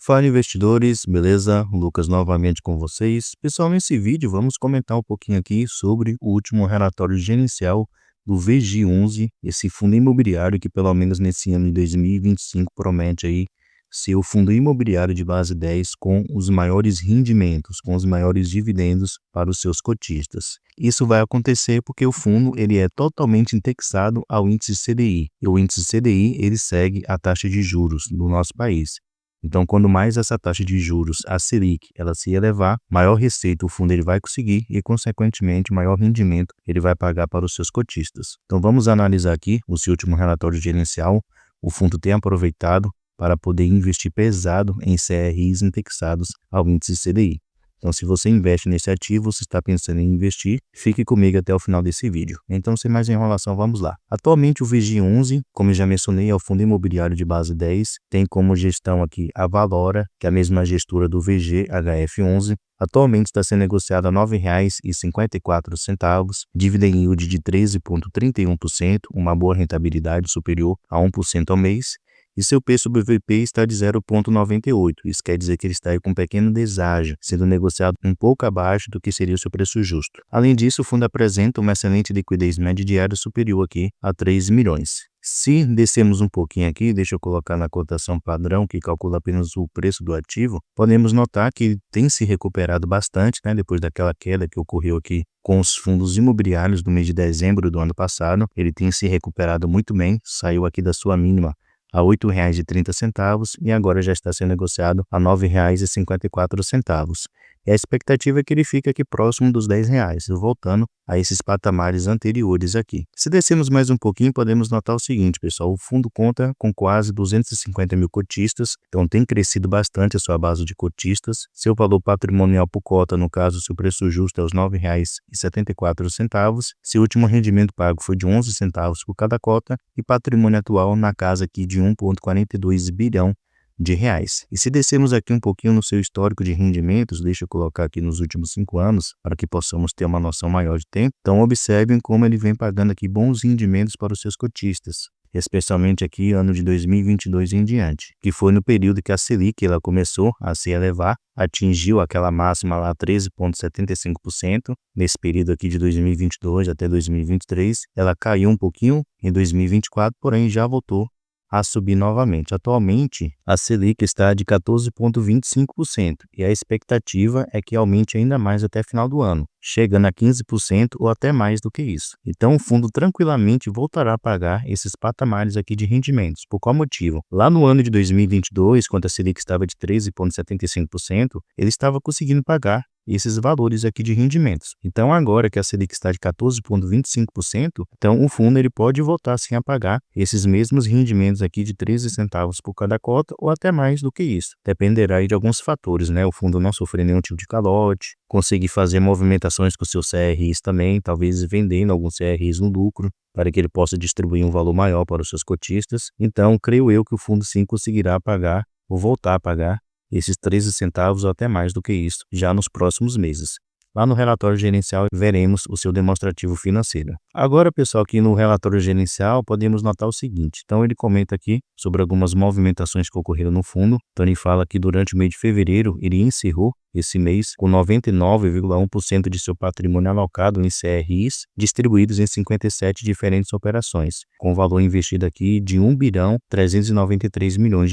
Fala investidores, beleza? Lucas novamente com vocês. Pessoal, nesse vídeo vamos comentar um pouquinho aqui sobre o último relatório gerencial do VG11, esse fundo imobiliário que pelo menos nesse ano de 2025 promete aí ser o fundo imobiliário de base 10 com os maiores rendimentos, com os maiores dividendos para os seus cotistas. Isso vai acontecer porque o fundo ele é totalmente indexado ao índice CDI. E o índice CDI ele segue a taxa de juros do nosso país. Então, quando mais essa taxa de juros, a Selic, ela se elevar, maior receita o fundo ele vai conseguir e, consequentemente, maior rendimento ele vai pagar para os seus cotistas. Então, vamos analisar aqui o seu último relatório gerencial. O fundo tem aproveitado para poder investir pesado em CRIs indexados ao índice CDI. Então, se você investe nesse ativo, você está pensando em investir, fique comigo até o final desse vídeo. Então, sem mais enrolação, vamos lá. Atualmente, o VG11, como eu já mencionei, é o fundo imobiliário de base 10, tem como gestão aqui a Valora, que é a mesma gestora do VGHF11. Atualmente está sendo negociado a R$ 9,54, dividend yield de 13,31%, uma boa rentabilidade superior a 1% ao mês. E seu P sobre VP está de 0,98. Isso quer dizer que ele está aí com um pequeno deságio, sendo negociado um pouco abaixo do que seria o seu preço justo. Além disso, o fundo apresenta uma excelente liquidez média diária superior aqui a 3 milhões. Se descermos um pouquinho aqui, deixa eu colocar na cotação padrão, que calcula apenas o preço do ativo, podemos notar que ele tem se recuperado bastante, depois daquela queda que ocorreu aqui com os fundos imobiliários do mês de dezembro do ano passado. Ele tem se recuperado muito bem, saiu aqui da sua mínima a R$ 8,30 e agora já está sendo negociado a R$ 9,54. E a expectativa é que ele fique aqui próximo dos R$ 10, voltando a esses patamares anteriores aqui. Se descermos mais um pouquinho, podemos notar o seguinte, pessoal, o fundo conta com quase 250 mil cotistas, então tem crescido bastante a sua base de cotistas. Seu valor patrimonial por cota, no caso, seu preço justo é os R$ 9,74. Seu último rendimento pago foi de 11 centavos por cada cota e patrimônio atual na casa aqui de 1,42 bilhão de reais. E se descermos aqui um pouquinho no seu histórico de rendimentos, deixa eu colocar aqui nos últimos 5 anos, para que possamos ter uma noção maior de tempo. Então observem como ele vem pagando aqui bons rendimentos para os seus cotistas, especialmente aqui ano de 2022 em diante, que foi no período que a Selic ela começou a se elevar, atingiu aquela máxima lá 13,75%, nesse período aqui de 2022 até 2023, ela caiu um pouquinho em 2024, porém já voltou a subir novamente. Atualmente, a Selic está de 14,25% e a expectativa é que aumente ainda mais até final do ano, chegando a 15% ou até mais do que isso. Então, o fundo tranquilamente voltará a pagar esses patamares aqui de rendimentos. Por qual motivo? Lá no ano de 2022, quando a Selic estava de 13,75%, ele estava conseguindo pagar esses valores aqui de rendimentos. Então, agora que a Selic está de 14,25%, então o fundo ele pode voltar sim a pagar esses mesmos rendimentos aqui de 13 centavos por cada cota ou até mais do que isso. Dependerá aí de alguns fatores, O fundo não sofrer nenhum tipo de calote, conseguir fazer movimentações com seus CRIs também, talvez vendendo alguns CRIs no lucro, para que ele possa distribuir um valor maior para os seus cotistas. Então, creio eu que o fundo sim conseguirá pagar ou voltar a pagar esses 13 centavos ou até mais do que isso já nos próximos meses. Lá no relatório gerencial veremos o seu demonstrativo financeiro. Agora, pessoal, aqui no relatório gerencial podemos notar o seguinte. Então, ele comenta aqui sobre algumas movimentações que ocorreram no fundo. Então, ele fala que durante o mês de fevereiro, ele encerrou esse mês com 99,1% de seu patrimônio alocado em CRIs, distribuídos em 57 diferentes operações, com valor investido aqui de R$ 1,393 bilhões.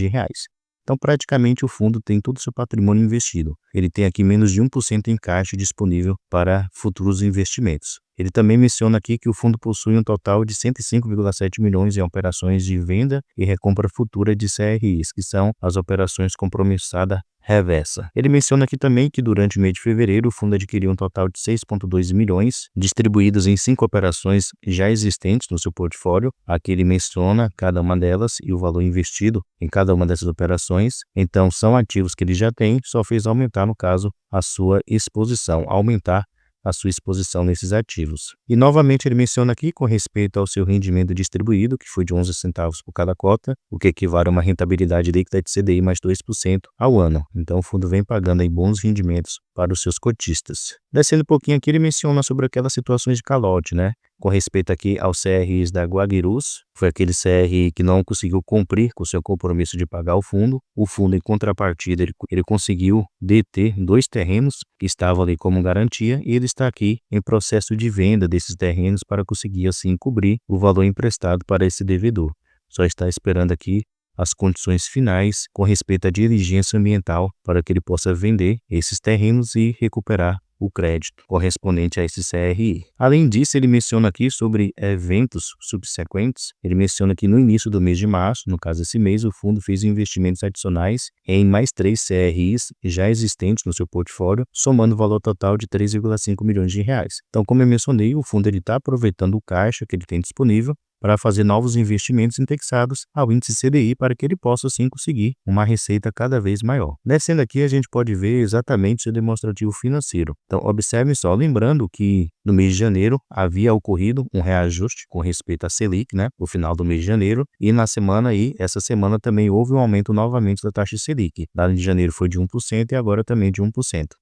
Então, praticamente, o fundo tem todo o seu patrimônio investido. Ele tem aqui menos de 1% em caixa disponível para futuros investimentos. Ele também menciona aqui que o fundo possui um total de 105,7 milhões em operações de venda e recompra futura de CRIs, que são as operações compromissada reversa. Ele menciona aqui também que durante o mês de fevereiro o fundo adquiriu um total de 6,2 milhões, distribuídos em 5 operações já existentes no seu portfólio. Aqui ele menciona cada uma delas e o valor investido em cada uma dessas operações. Então, são ativos que ele já tem, só fez aumentar, no caso, a sua exposição, aumentar a sua exposição nesses ativos. E novamente ele menciona aqui com respeito ao seu rendimento distribuído, que foi de 11 centavos por cada cota, o que equivale a uma rentabilidade líquida de CDI mais 2% ao ano. Então o fundo vem pagando aí bons rendimentos para os seus cotistas. Descendo um pouquinho aqui, ele menciona sobre aquelas situações de calote, né? Com respeito aqui aos CRIs da Guarulhos, foi aquele CRI que não conseguiu cumprir com o seu compromisso de pagar o fundo. O fundo, em contrapartida, ele conseguiu deter 2 terrenos que estavam ali como garantia e ele está aqui em processo de venda desses terrenos para conseguir, assim, cobrir o valor emprestado para esse devedor. Só está esperando aqui as condições finais com respeito à diligência ambiental para que ele possa vender esses terrenos e recuperar o crédito correspondente a esse CRI. Além disso, ele menciona aqui sobre eventos subsequentes. Ele menciona que no início do mês de março, no caso esse mês, o fundo fez investimentos adicionais em mais 3 CRIs já existentes no seu portfólio, somando o valor total de 3,5 milhões de reais. Então, como eu mencionei, o fundo está aproveitando o caixa que ele tem disponível para fazer novos investimentos indexados ao índice CDI para que ele possa, assim, conseguir uma receita cada vez maior. Descendo aqui, a gente pode ver exatamente o seu demonstrativo financeiro. Então, observe só, lembrando que no mês de janeiro havia ocorrido um reajuste com respeito à Selic, né, no final do mês de janeiro, e na semana aí, essa semana também houve um aumento novamente da taxa Selic. Lá em janeiro foi de 1% e agora também de 1%.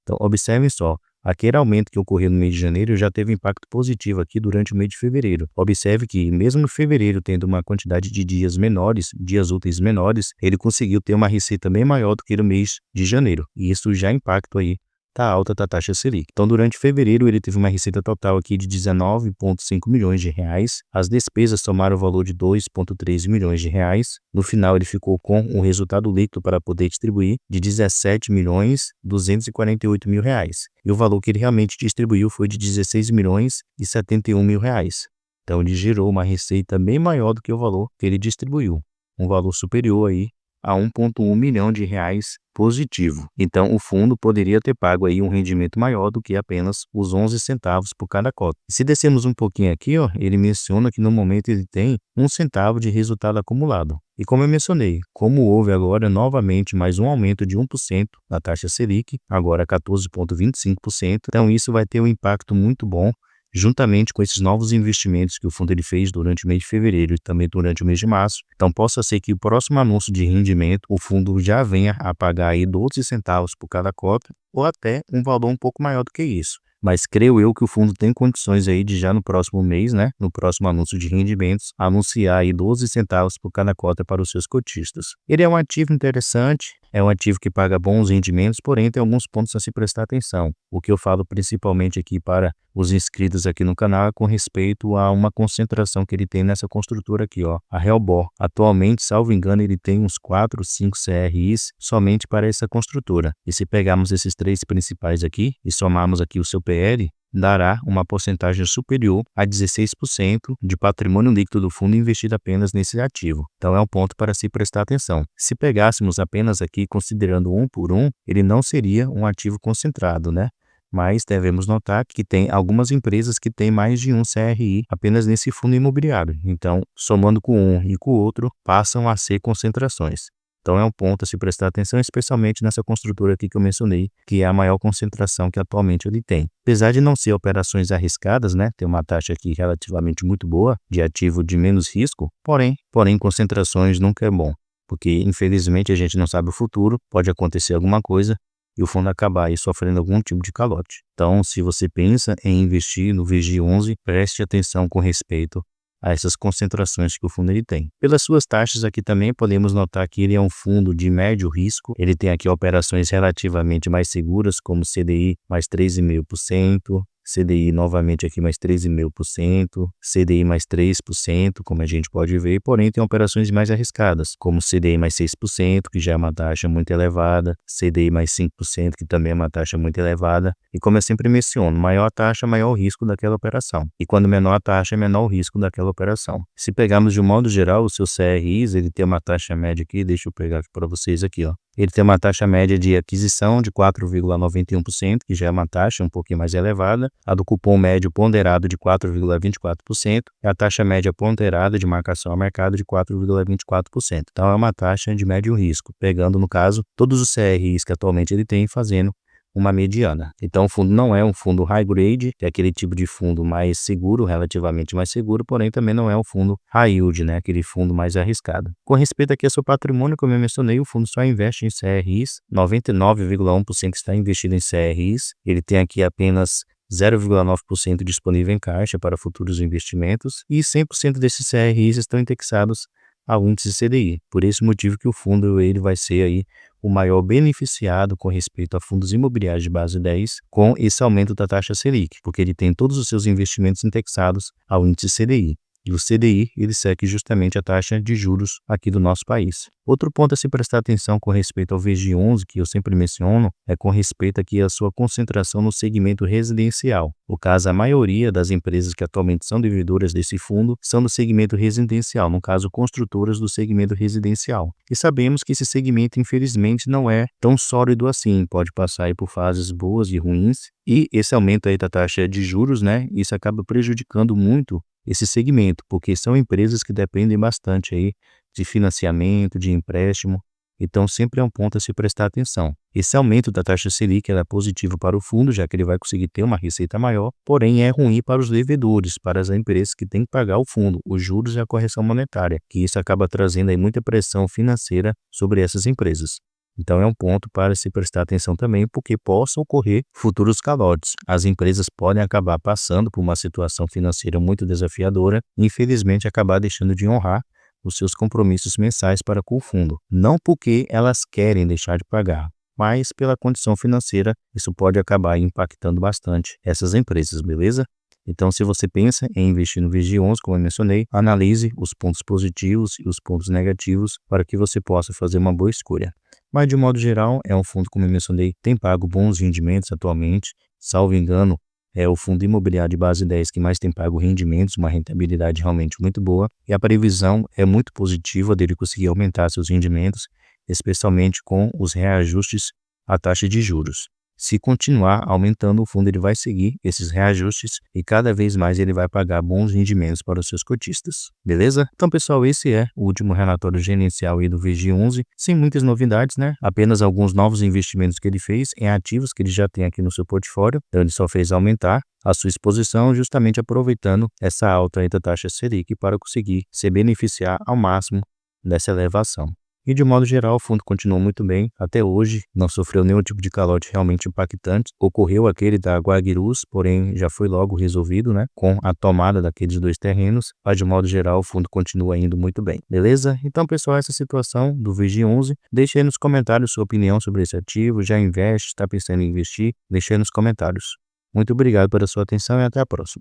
Então, observem só. Aquele aumento que ocorreu no mês de janeiro já teve impacto positivo aqui durante o mês de fevereiro. Observe que mesmo no fevereiro tendo uma quantidade de dias menores, dias úteis menores, ele conseguiu ter uma receita bem maior do que no mês de janeiro. E isso já impacta aí da alta da taxa Selic. Então, durante fevereiro, ele teve uma receita total aqui de 19,5 milhões de reais. As despesas somaram o valor de 2,3 milhões de reais. No final, ele ficou com um resultado líquido para poder distribuir de 17 milhões 248 mil reais. E o valor que ele realmente distribuiu foi de 16 milhões e 71 mil reais. Então, ele gerou uma receita bem maior do que o valor que ele distribuiu. Um valor superior aí a 1,1 milhão de reais positivo. Então, o fundo poderia ter pago aí um rendimento maior do que apenas os 11 centavos por cada cota. E se descermos um pouquinho aqui, ó, ele menciona que no momento ele tem 1 centavo de resultado acumulado. E como eu mencionei, como houve agora novamente mais um aumento de 1% na taxa Selic, agora 14,25%, então isso vai ter um impacto muito bom juntamente com esses novos investimentos que o fundo ele fez durante o mês de fevereiro e também durante o mês de março. Então, possa ser que o próximo anúncio de rendimento, o fundo já venha a pagar aí 12 centavos por cada cota ou até um valor um pouco maior do que isso. Mas creio eu que o fundo tem condições aí de já no próximo mês, né, no próximo anúncio de rendimentos, anunciar aí 12 centavos por cada cota para os seus cotistas. Ele é um ativo interessante, é um ativo que paga bons rendimentos, porém tem alguns pontos a se prestar atenção. O que eu falo principalmente aqui para os inscritos aqui no canal é com respeito a uma concentração que ele tem nessa construtora aqui, ó, a Helbor. Atualmente, salvo engano, ele tem uns 4, 5 CRIs somente para essa construtora. E se pegarmos esses 3 principais aqui e somarmos aqui o seu PL, dará uma porcentagem superior a 16% de patrimônio líquido do fundo investido apenas nesse ativo. Então é um ponto para se prestar atenção. Se pegássemos apenas aqui considerando um por um, ele não seria um ativo concentrado, né? Mas devemos notar que tem algumas empresas que têm mais de um CRI apenas nesse fundo imobiliário. Então, somando com um e com o outro, passam a ser concentrações. Então é um ponto a se prestar atenção, especialmente nessa construtora aqui que eu mencionei, que é a maior concentração que atualmente ele tem. Apesar de não ser operações arriscadas, né, tem uma taxa aqui relativamente muito boa, de ativo de menos risco, porém concentrações nunca é bom, porque infelizmente a gente não sabe o futuro, pode acontecer alguma coisa e o fundo acabar aí sofrendo algum tipo de calote. Então, se você pensa em investir no VG11, preste atenção com respeito a essas concentrações que o fundo ele tem. Pelas suas taxas aqui também podemos notar que ele é um fundo de médio risco. Ele tem aqui operações relativamente mais seguras, como CDI mais 3,5%, CDI novamente aqui mais 3,5%, CDI mais 3%, como a gente pode ver, porém tem operações mais arriscadas, como CDI mais 6%, que já é uma taxa muito elevada, CDI mais 5%, que também é uma taxa muito elevada, e como eu sempre menciono, maior a taxa, maior o risco daquela operação, e quando menor a taxa, menor o risco daquela operação. Se pegarmos de um modo geral, os seus CRIs, ele tem uma taxa média aqui, deixa eu pegar aqui para vocês aqui, ó. Ele tem uma taxa média de aquisição de 4,91%, que já é uma taxa um pouquinho mais elevada. A do cupom médio ponderado de 4,24% e a taxa média ponderada de marcação ao mercado de 4,24%. Então é uma taxa de médio risco, pegando no caso todos os CRIs que atualmente ele tem fazendo uma mediana. Então o fundo não é um fundo high grade, que é aquele tipo de fundo mais seguro, relativamente mais seguro, porém também não é um fundo high yield, né, aquele fundo mais arriscado. Com respeito aqui ao seu patrimônio, como eu mencionei, o fundo só investe em CRIs, 99,1% está investido em CRIs, ele tem aqui apenas 0,9% disponível em caixa para futuros investimentos e 100% desses CRIs estão indexados ao índice CDI. Por esse motivo que o fundo ele vai ser aí o maior beneficiado com respeito a fundos imobiliários de base 10 com esse aumento da taxa Selic, porque ele tem todos os seus investimentos indexados ao índice CDI. E o CDI, ele segue justamente a taxa de juros aqui do nosso país. Outro ponto a se prestar atenção com respeito ao VG11, que eu sempre menciono, é com respeito aqui à sua concentração no segmento residencial. No caso, a maioria das empresas que atualmente são devedoras desse fundo são do segmento residencial, no caso, construtoras do segmento residencial. E sabemos que esse segmento, infelizmente, não é tão sólido assim, pode passar aí por fases boas e ruins, e esse aumento aí da taxa de juros, né, isso acaba prejudicando muito esse segmento, porque são empresas que dependem bastante aí de financiamento, de empréstimo, então sempre é um ponto a se prestar atenção. Esse aumento da taxa Selic é positivo para o fundo, já que ele vai conseguir ter uma receita maior, porém é ruim para os devedores, para as empresas que têm que pagar o fundo, os juros e a correção monetária, que isso acaba trazendo aí muita pressão financeira sobre essas empresas. Então é um ponto para se prestar atenção também, porque possam ocorrer futuros calotes. As empresas podem acabar passando por uma situação financeira muito desafiadora e infelizmente acabar deixando de honrar os seus compromissos mensais para com o fundo. Não porque elas querem deixar de pagar, mas pela condição financeira, isso pode acabar impactando bastante essas empresas, beleza? Então, se você pensa em investir no VG11, como eu mencionei, analise os pontos positivos e os pontos negativos para que você possa fazer uma boa escolha. Mas, de modo geral, é um fundo, como eu mencionei, tem pago bons rendimentos atualmente. Salvo engano, é o fundo imobiliário de base 10 que mais tem pago rendimentos, uma rentabilidade realmente muito boa. E a previsão é muito positiva dele conseguir aumentar seus rendimentos, especialmente com os reajustes à taxa de juros. Se continuar aumentando, o fundo ele vai seguir esses reajustes e cada vez mais ele vai pagar bons rendimentos para os seus cotistas. Beleza? Então, pessoal, esse é o último relatório gerencial aí do VG11, sem muitas novidades, né? Apenas alguns novos investimentos que ele fez em ativos que ele já tem aqui no seu portfólio. Então, ele só fez aumentar a sua exposição, justamente aproveitando essa alta aí da taxa Selic para conseguir se beneficiar ao máximo dessa elevação. E de modo geral, o fundo continuou muito bem até hoje, não sofreu nenhum tipo de calote realmente impactante. Ocorreu aquele da Guarguirus, porém já foi logo resolvido, né, com a tomada daqueles dois terrenos, mas de modo geral o fundo continua indo muito bem, beleza? Então, pessoal, essa situação do VG11, deixe aí nos comentários sua opinião sobre esse ativo, já investe, está pensando em investir? Deixe aí nos comentários. Muito obrigado pela sua atenção e até a próxima.